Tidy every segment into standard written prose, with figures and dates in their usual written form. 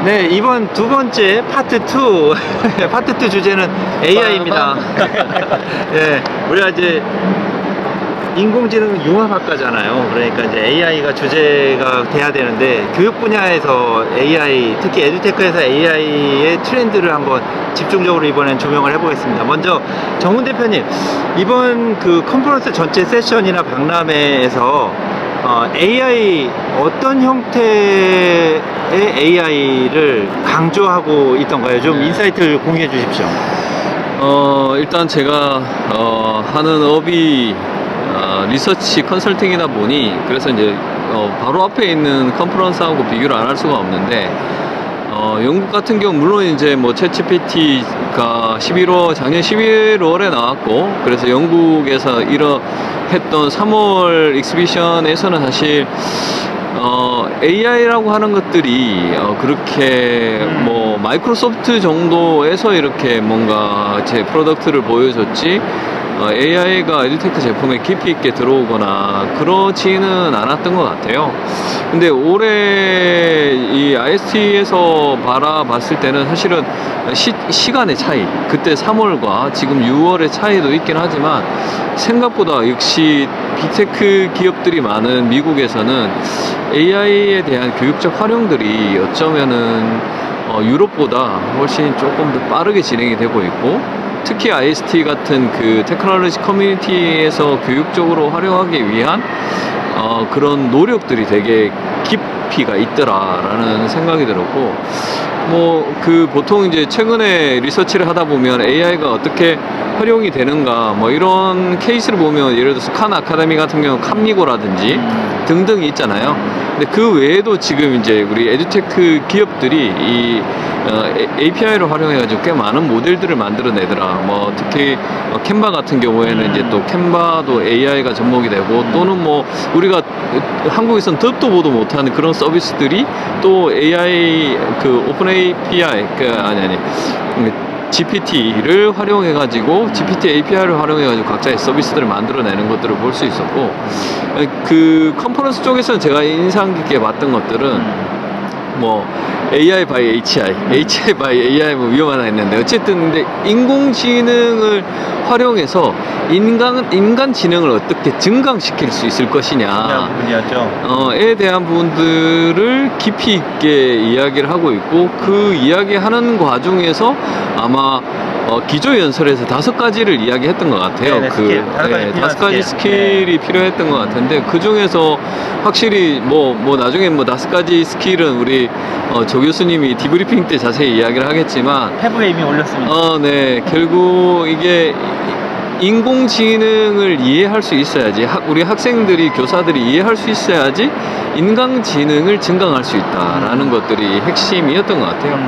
네, 이번 두 번째 파트 2 파트 2 주제는 AI입니다. 예, 우리가 이제 인공지능 융합학과잖아요. 그러니까 이제 AI가 주제가 돼야 되는데 교육 분야에서 AI, 특히 에듀테크에서 AI의 트렌드를 한번 집중적으로 이번엔 조명을 해보겠습니다. 먼저 정훈 대표님, 이번 그 컨퍼런스 전체 세션이나 박람회에서 AI 어떤 형태의 AI를 강조하고 있던가요? 좀 인사이트를 공유해 주십시오. 일단 제가 하는 업이 리서치 컨설팅이다 보니 그래서 이제 바로 앞에 있는 컨퍼런스하고 비교를 안 할 수가 없는데 영국 같은 경우 물론 이제 뭐 챗GPT가 작년 11월에 나왔고 그래서 영국에서 했던 3월 익스비션에서는 사실 AI라고 하는 것들이 그렇게 뭐 마이크로소프트 정도에서 이렇게 뭔가 제 프로덕트를 보여줬지 AI가 에듀테크 제품에 깊이 있게 들어오거나 그렇지는 않았던 것 같아요. 근데 올해 이 IST에서 바라봤을 때는 사실은 시간의 차이, 그때 3월과 지금 6월의 차이도 있긴 하지만 생각보다 역시 빅테크 기업들이 많은 미국에서는 AI에 대한 교육적 활용들이 어쩌면은 유럽보다 훨씬 조금 더 빠르게 진행이 되고 있고 특히 IST 같은 그 테크놀로지 커뮤니티에서 교육적으로 활용하기 위한 그런 노력들이 되게 깊이가 있더라라는 생각이 들었고 뭐 보통 이제 최근에 리서치를 하다 보면 AI가 어떻게 활용이 되는가 뭐 이런 케이스를 보면 예를 들어서 칸 아카데미 같은 경우 칸미고라든지 등등이 있잖아요. 근데 그 외에도 지금 이제 우리 에듀테크 기업들이 이 API를 활용해가지고 꽤 많은 모델들을 만들어내더라. 뭐 특히 캔바 같은 경우에는 이제 또 캔바도 AI가 접목이 되고 또는 뭐 우리가 한국에서는 듣도 보도 못하는 그런 서비스들이 또 AI 그 오픈 API GPT를 활용해가지고 GPT API를 활용해가지고 각자의 서비스들을 만들어내는 것들을 볼 수 있었고 그 컨퍼런스 쪽에서는 제가 인상 깊게 봤던 것들은 뭐 AI by HI, HI by AI 뭐 위험하다 했는데 어쨌든 근데 인공지능을 활용해서 인간 지능을 어떻게 증강시킬 수 있을 것이냐 에 대한 부분들을 깊이 있게 이야기를 하고 있고 그 이야기하는 과정에서 아마 기조연설에서 5가지를 이야기했던 것 같아요. 네네, 다섯 가지 스킬이 필요했던 것 같은데 그 중에서 확실히 뭐 나중에 뭐 5가지 스킬은 우리 조 교수님이 디브리핑 때 자세히 이야기를 하겠지만 페북에 이미 올렸습니다. 네, 결국 이게 인공지능을 이해할 수 있어야지 우리 학생들이 교사들이 이해할 수 있어야지 인공지능을 증강할 수 있다라는 것들이 핵심이었던 것 같아요.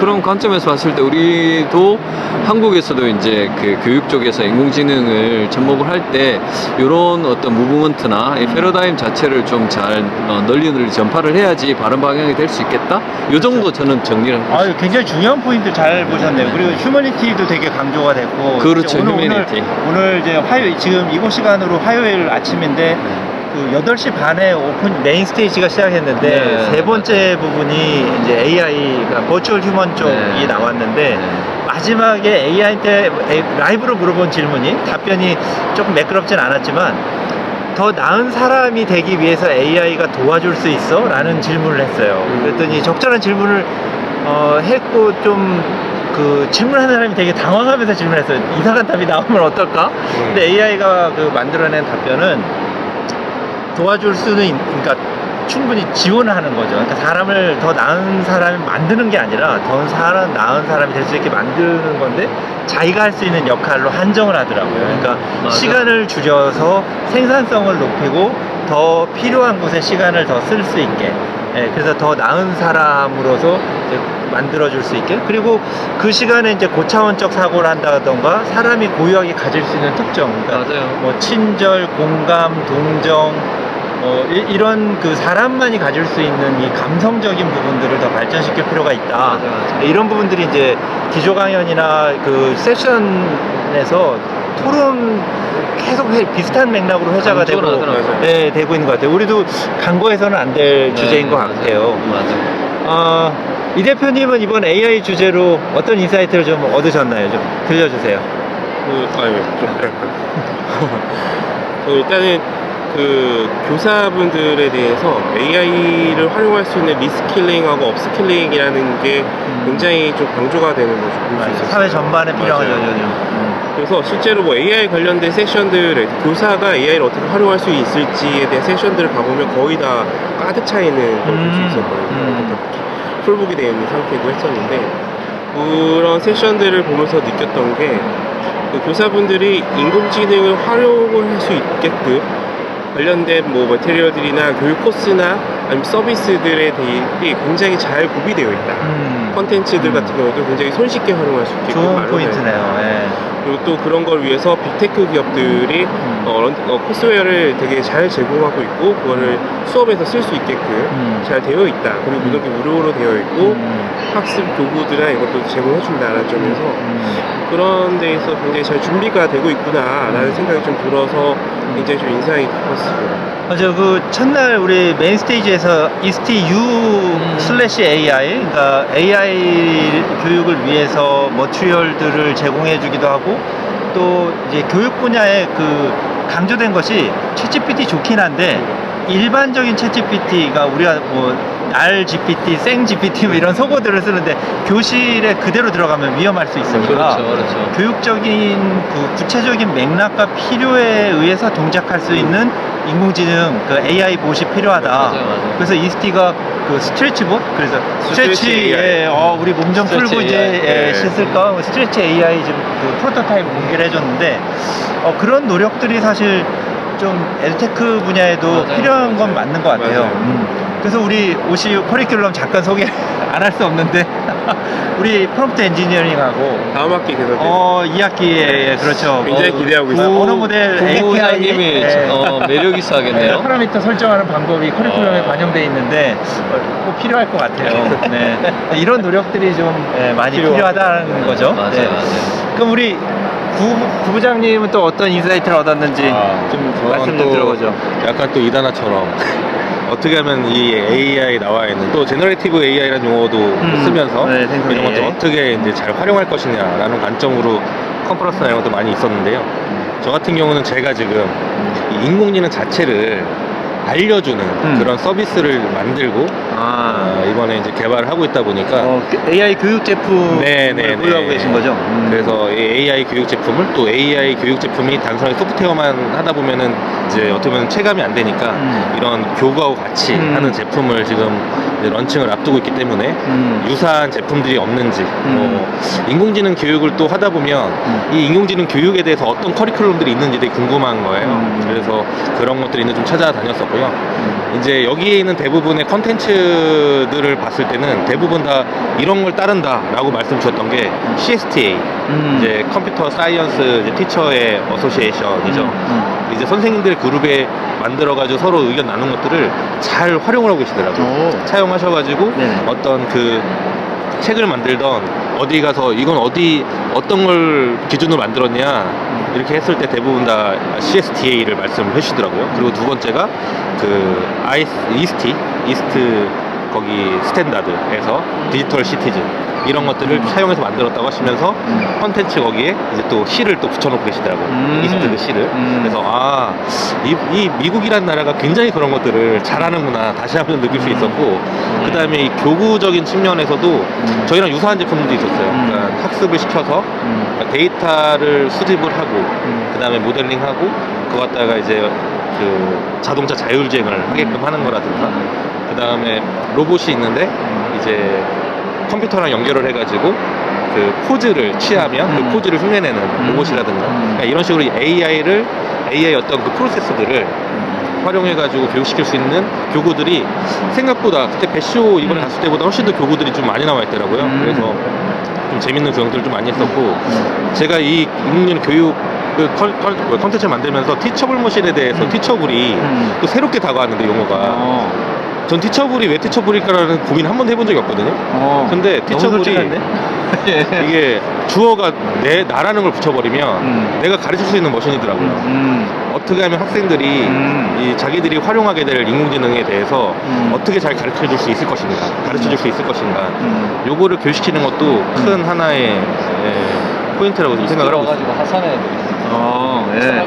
그런 관점에서 봤을 때 우리도 한국에서도 이제 그 교육 쪽에서 인공지능을 접목을 할 때 이런 어떤 무브먼트나 패러다임 자체를 좀 잘 널리 전파를 해야지 바른 방향이 될 수 있겠다. 요 정도 저는 정리를 하고 굉장히 중요한 포인트 잘 보셨네요. 그리고 휴머니티도 되게 강조가 됐고 그렇죠. 휴머니티. 오늘 이제 지금 이곳 시간으로 화요일 아침인데 그 8시 반에 메인 스테이지가 시작했는데 네. 세 번째 부분이 이제 AI가 버추얼 휴먼 쪽이 나왔는데 마지막에 AI한테 라이브로 물어본 답변이 조금 매끄럽진 않았지만 더 나은 사람이 되기 위해서 AI가 도와줄 수 있어? 라는 질문을 했어요. 그랬더니 적절한 질문을 했고 그 질문하는 사람이 되게 당황하면서 질문했어요. 이상한 답이 나오면 어떨까? 근데 AI가 만들어낸 답변은 도와줄 수는 그러니까 충분히 지원을 하는 거죠. 그러니까 사람을 더 나은 사람이 만드는 게 아니라 더 나은 사람이 될 수 있게 만드는 건데 자기가 할 수 있는 역할로 한정을 하더라고요. 그러니까 시간을 줄여서 생산성을 높이고 더 필요한 곳에 시간을 더 쓸 수 있게 그래서 더 나은 사람으로서 만들어줄 수 있게 그리고 그 시간에 이제 고차원적 사고를 한다던가 사람이 고유하게 가질 수 있는 특정 그러니까 맞아요. 뭐 친절, 공감, 동정 이런 그 사람만이 가질 수 있는 이 감성적인 부분들을 더 발전시킬 필요가 있다. 맞아. 이런 부분들이 이제 기조 강연이나 그 세션에서 토론 계속 비슷한 맥락으로 회자가 되고 하더라고요. 되고 있는 것 같아요. 우리도 간과해서는 안 될 주제인 것 같아요. 맞아요. 이 대표님은 이번 AI 주제로 어떤 인사이트를 좀 얻으셨나요? 좀 들려주세요. 일단은 그 교사분들에 대해서 AI를 활용할 수 있는 리스킬링하고 업스킬링이라는 게 굉장히 좀 강조가 되는 것을 볼 수 있었어요. 사회 전반에 필요하죠. 맞아요. 그래서 실제로 뭐 AI 관련된 세션들, 교사가 AI를 어떻게 활용할 수 있을지에 대한 세션들을 가보면 거의 다 가득 차 있는 걸 볼 수 있었거든요. 풀북이 되어 있는 상태고 했었는데, 그런 세션들을 보면서 느꼈던 게 그 교사분들이 인공지능을 활용을 할 수 있게끔 관련된 뭐 매테리얼들이나 교육 코스나 아니면 서비스들에 대해 굉장히 잘 구비되어 있다. 컨텐츠들 같은 경우도 굉장히 손쉽게 활용할 수 있게끔 좋은 마련되어 포인트네요. 예. 그리고 또 그런 걸 위해서 빅테크 기업들이 코스웨어를 되게 잘 제공하고 있고 그거를 수업에서 쓸 수 있게끔 잘 되어 있다. 그리고 모든 게 무료로 되어 있고 학습 도구들이나 이것도 제공해준다는 점에서 그런 데에서 굉장히 잘 준비가 되고 있구나라는 생각이 좀 들어서 굉장히 좀 인상이 깊었습니다. 맞아요. 그 첫날 우리 메인 스테이지에서 이스티 U 슬래시 AI, 그러니까 AI 교육을 위해서 머티리얼들을 제공해 주기도 하고 또 이제 교육 분야에 그 강조된 것이 챗GPT 좋긴 한데 일반적인 챗GPT가 우리가 뭐 RGPT, 생GPT 뭐 이런 속어들을 쓰는데 교실에 그대로 들어가면 위험할 수 있으니까 그렇죠. 교육적인 그 구체적인 맥락과 필요에 의해서 동작할 수 있는 인공지능 그 AI 봇이 필요하다. 맞아요. 그래서 이스티가 그 스트레치봇 그래서 스트레치 스트레치에 AI. 우리 몸 좀 스트레치 풀고 이제 AI. 씻을까 스트레치 AI 지금 그 프로토타입 공개를 해줬는데 그런 노력들이 사실 좀 에듀테크 분야에도 맞아요. 필요한 건 맞는 것 같아요. 맞아요. 그래서 우리 OCU 커리큘럼 잠깐 소개 안 할 수 없는데 우리 프롬프트 엔지니어링하고 다음 학기 개설된 2학기에 그렇죠. 굉장히 기대하고 있어요. 언어 모델 부부장님이 매력 있어 하겠네요. 파라미터 설정하는 방법이 커리큘럼에 반영돼 있는데 꼭 필요할 것 같아요. 네. 이런 노력들이 좀 많이 필요하다는 거죠. 맞아요, 네. 맞아요. 그럼 우리 부부장님은 또 어떤 인사이트를 얻었는지 좀 말씀 좀 들어보죠. 약간 또 이단아처럼 어떻게 하면 이 AI 나와 있는 또 제너레이티브 AI라는 용어도 쓰면서 네, 생성 이런 것들 AI. 어떻게 이제 잘 활용할 것이냐라는 관점으로 컨퍼런스나 이런 것도 많이 있었는데요. 저 같은 경우는 제가 지금 이 인공지능 자체를 알려주는 그런 서비스를 만들고 이번에 이제 개발을 하고 있다 보니까 AI 교육 제품을 네네네. 보유하고 계신 거죠? 그래서 이 AI 교육 제품을 또 AI 교육 제품이 단순하게 소프트웨어만 하다 보면은 이제 어떻게 보면 체감이 안 되니까 이런 교구하고 같이 하는 제품을 지금 이제 런칭을 앞두고 있기 때문에 유사한 제품들이 없는지 뭐 인공지능 교육을 또 하다 보면 이 인공지능 교육에 대해서 어떤 커리큘럼들이 있는지 되게 궁금한 거예요. 그래서 그런 것들이 있는지 좀 찾아다녔었고요. 이제 여기에 있는 대부분의 컨텐츠들을 봤을 때는 대부분 다 이런 걸 따른다라고 말씀 주셨던 게 CSTA, 이제 컴퓨터 사이언스 이제 티처의 어소시에이션이죠. 이제 선생님들 그룹에 만들어가지고 서로 의견 나눈 것들을 잘 활용을 하고 계시더라고요. 차용하셔가지고 어떤 그 책을 만들던 어디 가서 이건 어떤 걸 기준으로 만들었냐 이렇게 했을 때 대부분 다 CSTA를 말씀을 해주시더라고요. 그리고 두 번째가 그 이스트 거기 스탠다드에서 디지털 시티즌 이런 것들을 사용해서 만들었다고 하시면서 컨텐츠 거기에 이제 또 시를 또 붙여놓고 계시더라고요. 이스트 그 시를. 그래서 이 미국이란 나라가 굉장히 그런 것들을 잘하는구나 다시 한번 느낄 수 있었고 그 다음에 이 교구적인 측면에서도 저희랑 유사한 제품들도 있었어요. 그러니까 학습을 시켜서 데이터를 수집을 하고 그 다음에 모델링하고 그거 갖다가 이제 그 자동차 자율주행을 하게끔 하는 거라든가 그 다음에 로봇이 있는데 이제 컴퓨터랑 연결을 해가지고 그 포즈를 취하면 그 포즈를 흉내내는 로봇이라든가 그러니까 이런 식으로 AI 어떤 그 프로세스들을 활용해가지고 교육시킬 수 있는 교구들이 생각보다 그때 배쇼 이번에 갔을 때보다 훨씬 더 교구들이 좀 많이 나와 있더라고요. 그래서 좀 재밌는 구형들을 좀 많이 했었고 제가 이 인공지능 교육 그 컨텐츠를 만들면서 티처블 머신에 대해서 티처블이 또 새롭게 다가왔는데 용어가 전 티처블이 왜 티처블일까라는 고민 한 번도 해본 적이 없거든요. 근데 너무 티처블이 솔직한데? 이게 주어가 나라는 걸 붙여버리면 내가 가르칠 수 있는 머신이더라고요. 어떻게 하면 학생들이 이 자기들이 활용하게 될 인공지능에 대해서 어떻게 잘 가르쳐 줄 수 있을 것인가, 가르쳐 줄 수 있을 것인가, 요거를 교육시키는 것도 큰 하나의 포인트라고 좀 생각을 하고 있습니다. 하산해 예.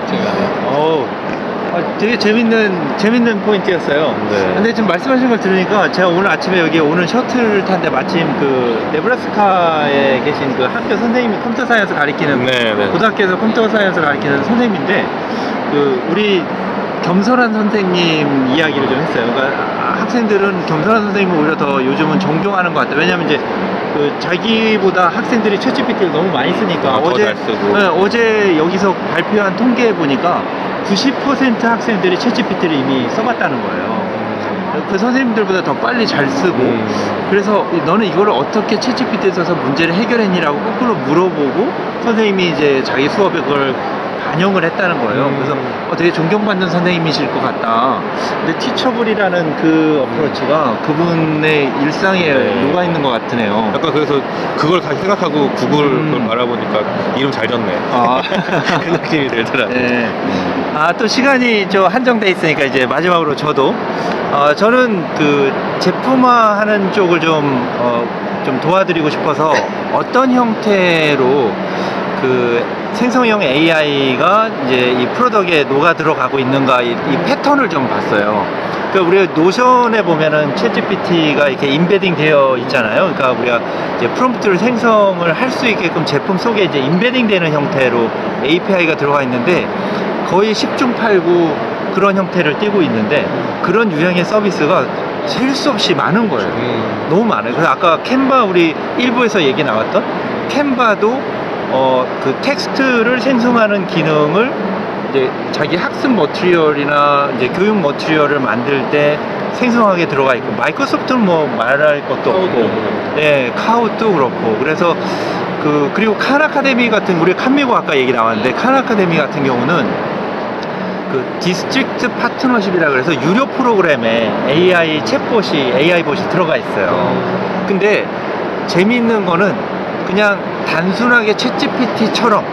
되게 재밌는 포인트였어요. 네. 근데 지금 말씀하신 걸 들으니까 제가 오늘 아침에 여기 오는 셔틀 탄데 마침 그 네브라스카에 계신 그 학교 선생님이 컴퓨터 사이언스 가르치는 네, 네. 고등학교에서 컴퓨터 사이언스 가르치는 선생님인데 그 우리 겸손한 선생님 이야기를 좀 했어요. 그러니까 학생들은 겸손한 선생님을 오히려 더 요즘은 존경하는 것 같아요. 왜냐면 이제 그 자기보다 학생들이 챗GPT를 너무 많이 쓰니까 더 잘 쓰고. 어제 여기서 발표한 통계에 보니까 90% 학생들이 챗GPT를 이미 써봤다는 거예요. 그 선생님들보다 더 빨리 잘 쓰고 그래서 너는 이거를 어떻게 챗GPT에 써서 문제를 해결했니라고 거꾸로 물어보고 선생님이 이제 자기 수업에 그걸 반영을 했다는 거예요. 그래서 되게 존경받는 선생님이실 것 같다. 근데 티처블이라는 그 어프로치가 그분의 일상에 녹아있는 것 같으네요. 약간 그래서 그걸 다시 생각하고 구글 그걸 바라보니까 이름 잘 졌네. 그 느낌이 들더라고요. 네. 또 시간이 좀 한정돼 있으니까 이제 마지막으로 저는 그 제품화하는 쪽을 좀 도와드리고 싶어서 어떤 형태로 그 생성형 AI가 이제 이 프로덕트에 녹아 들어가고 있는가 이 패턴을 좀 봤어요. 그러니까 우리가 노션에 보면은 챗GPT가 이렇게 인베딩 되어 있잖아요. 그러니까 우리가 이제 프롬프트를 생성을 할 수 있게끔 제품 속에 이제 인베딩 되는 형태로 API가 들어가 있는데 거의 10중 8구 그런 형태를 띠고 있는데 그런 유형의 서비스가 셀 수 없이 많은 거예요. 너무 많아요. 그래서 아까 캔바 우리 1부에서 얘기 나왔던 캔바도 그 텍스트를 생성하는 기능을 이제 자기 학습 머티리얼이나 이제 교육 머티리얼을 만들 때 생성하게 들어가 있고 마이크로소프트는 뭐 말할 것도 없고 네, 카우도 그렇고 그래서 그리고 칸 아카데미 같은 우리 칸미고 아까 얘기 나왔는데 칸 아카데미 같은 경우는 그 디스트릭트 파트너십이라 그래서 유료 프로그램에 AI 챗봇이 들어가 있어요. 근데 재미있는 거는 그냥 단순하게 챗GPT처럼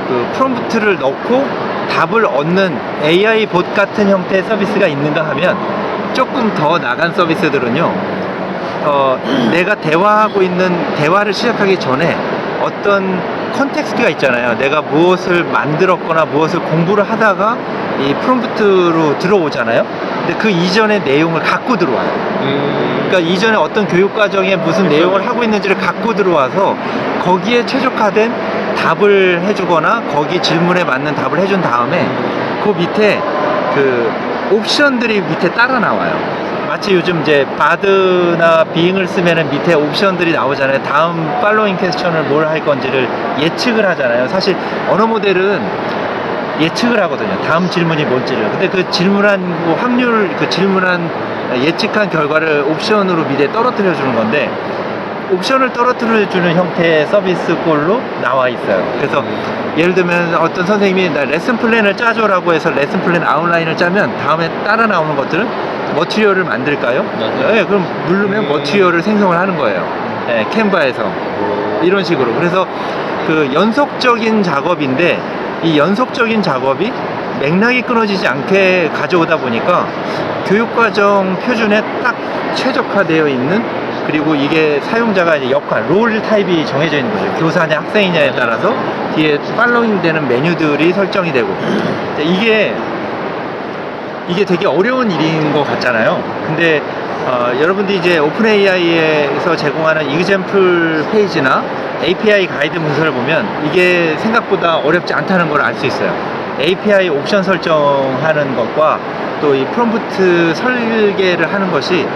그 프롬프트를 넣고 답을 얻는 AI 봇 같은 형태의 서비스가 있는가 하면 조금 더 나간 서비스들은요 내가 대화를 시작하기 전에 어떤 컨텍스트가 있잖아요. 내가 무엇을 만들었거나 무엇을 공부를 하다가 이 프롬프트로 들어오잖아요. 근데 그 이전의 내용을 갖고 들어와요. 그러니까 이전에 어떤 교육 과정에 무슨 내용을 하고 있는지를 갖고 들어와서 거기에 최적화된 답을 해주거나 거기 질문에 맞는 답을 해준 다음에 그 밑에 그 옵션들이 밑에 따라 나와요. 마치 요즘 이제 바드나 비잉을 쓰면은 밑에 옵션들이 나오잖아요. 다음 팔로잉 퀘스천을 뭘 할 건지를 예측을 하잖아요. 사실 언어 모델은 예측을 하거든요. 다음 질문이 뭔지를. 근데 그 질문한 뭐 확률, 그 질문한 예측한 결과를 옵션으로 밑에 떨어뜨려 주는 건데 옵션을 떨어뜨려 주는 형태의 서비스 꼴로 나와 있어요. 그래서 예를 들면 어떤 선생님이 나 레슨 플랜을 짜줘라고 해서 레슨 플랜 아웃라인을 짜면 다음에 따라 나오는 것들은 머티리얼을 만들까요? 네, 그럼 누르면 머티리얼을 생성을 하는 거예요. 네, 캔바에서 이런 식으로. 그래서 그 연속적인 작업인데 이 연속적인 작업이 맥락이 끊어지지 않게 가져오다 보니까 교육과정 표준에 딱 최적화되어 있는 그리고 이게 사용자가 이제 역할, 롤 타입이 정해져 있는 거죠. 교사냐 학생이냐에 따라서 뒤에 팔로잉 되는 메뉴들이 설정이 되고 이게 되게 어려운 일인 것 같잖아요. 근데 여러분들이 이제 오픈 AI에서 제공하는 이그젬플 페이지나 API 가이드 문서를 보면 이게 생각보다 어렵지 않다는 걸 알 수 있어요. API 옵션 설정하는 것과 또 이 프롬프트 설계를 하는 것이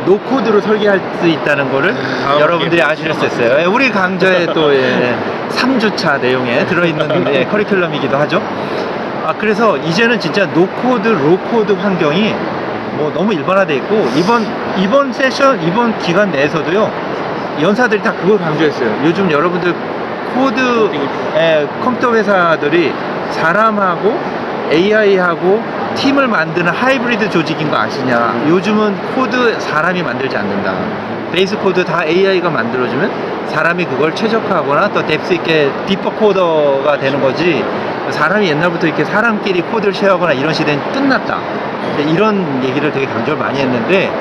노코드로 설계할 수 있다는 거를 여러분들이 아실 수 있어요. 우리 강좌에 또 3주차 내용에 들어있는 커리큘럼이기도 하죠. 그래서 이제는 진짜 노코드, 로코드 환경이 뭐 너무 일반화되어 있고 이번 세션, 이번 기간 내에서도요 연사들이 다 그걸 강조했어요. 요즘 여러분들 컴퓨터 회사들이 사람하고 AI하고 팀을 만드는 하이브리드 조직인 거 아시냐? 요즘은 코드 사람이 만들지 않는다. 베이스 코드 다 AI가 만들어주면 사람이 그걸 최적화하거나 또 뎁스 있게 디퍼 코더가 되는 거지, 사람이 옛날부터 이렇게 사람끼리 코드를 쉐어하거나 이런 시대는 끝났다. 이런 얘기를 되게 강조를 많이 했는데,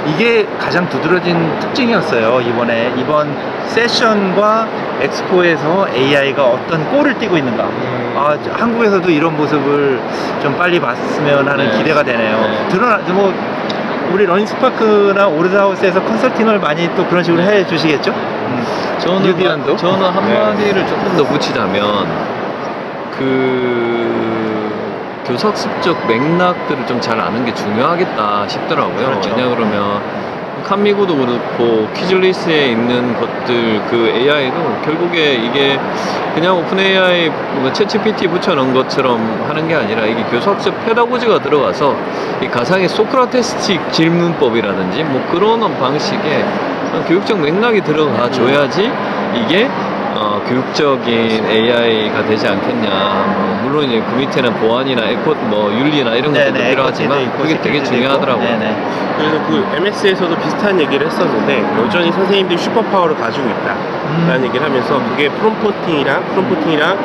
이게 가장 두드러진 특징이었어요. 이번 세션과 엑스포에서 AI가 어떤 꼴을 띠고 있는가. 아, 한국에서도 이런 모습을 좀 빨리 봤으면 하는 네. 기대가 되네요. 뭐 우리 러닝스파크나 오르드하우스에서 컨설팅을 많이 또 그런 식으로 해 주시겠죠? 뉴비언도? 저는 한마디를 조금 더 붙이자면, 교사학습적 맥락들을 좀 잘 아는 게 중요하겠다 싶더라고요. 그렇죠. 왜냐 그러면 칸미고도 그렇고 퀴즐리스트에 있는 것들, 그 AI도 결국에 이게 그냥 오픈 AI 챗 GPT 붙여놓은 것처럼 하는 게 아니라, 이게 교사학습 페다고지가 들어가서 이 가상의 소크라테스틱 질문법이라든지 뭐 그런 방식의 교육적 맥락이 들어가 줘야지 이게 교육적인 AI가 되지 않겠냐. 물론 이제 그 밑에는 보안이나 윤리나 이런 것들도 네네, 필요하지만 에코티도 있고, 그게 되게 시큐리티도 중요하더라고요. 있고. 네네. 그래서 그 MS에서도 비슷한 얘기를 했었는데, 여전히 선생님들이 슈퍼파워를 가지고 있다라는 얘기를 하면서, 그게 프롬포팅이랑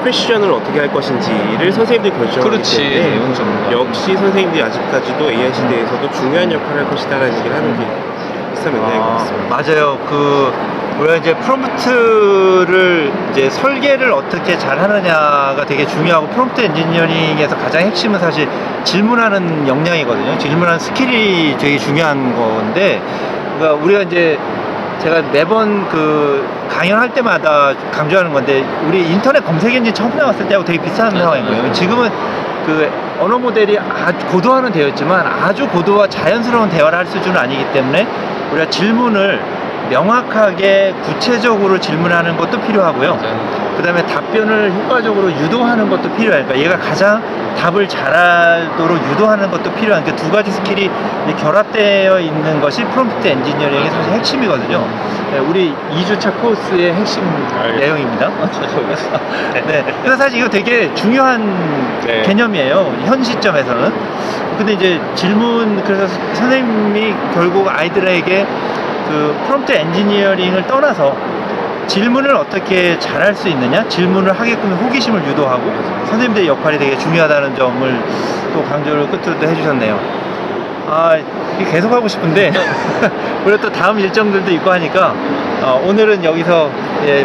퀘션을 어떻게 할 것인지를 선생님들이 결정하기 그렇지. 때문에, 내용 전문가. 역시 선생님들이 아직까지도 AI 시대에서도 중요한 역할을 할 것이다라는 얘기를 하는 게 비슷한 맥락인 것 같습니다. 맞아요. 우리가 이제 프롬프트를 이제 설계를 어떻게 잘 하느냐가 되게 중요하고, 프롬프트 엔지니어링에서 가장 핵심은 사실 질문하는 역량이거든요. 질문하는 스킬이 되게 중요한 건데, 그러니까 우리가 이제 제가 매번 강연할 때마다 강조하는 건데, 우리 인터넷 검색 엔진 처음 나왔을 때하고 되게 비슷한 상황인 거예요. 지금은 언어 모델이 아주 고도화는 되어 있지만 아주 고도화 자연스러운 대화를 할 수준은 아니기 때문에, 우리가 질문을 명확하게 구체적으로 질문하는 것도 필요하고요. 그 다음에 답변을 효과적으로 유도하는 것도 필요해요. 그러니까 얘가 가장 답을 잘하도록 유도하는 것도 필요한, 그 두 가지 스킬이 이제 결합되어 있는 것이 프롬프트 엔지니어링의 사실 핵심이거든요. 네, 우리 2주차 코र्스의 핵심 내용입니다. 네, 그래서 사실 이거 되게 중요한 네. 개념이에요, 현 시점에서는. 근데 이제 그래서 선생님이 결국 아이들에게 프롬프트 엔지니어링을 떠나서 질문을 어떻게 잘할 수 있느냐, 질문을 하게끔 호기심을 유도하고, 선생님들의 역할이 되게 중요하다는 점을 또 강조를 끝으로 또 해주셨네요. 이게 계속 하고 싶은데 우리가 또 다음 일정들도 있고 하니까, 오늘은 여기서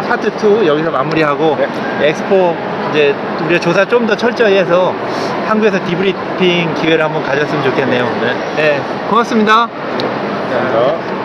파트 2 여기서 마무리하고, 엑스포 이제 우리가 조사 좀 더 철저히 해서 한국에서 디브리핑 기회를 한번 가졌으면 좋겠네요. 네, 고맙습니다. 감사합니다.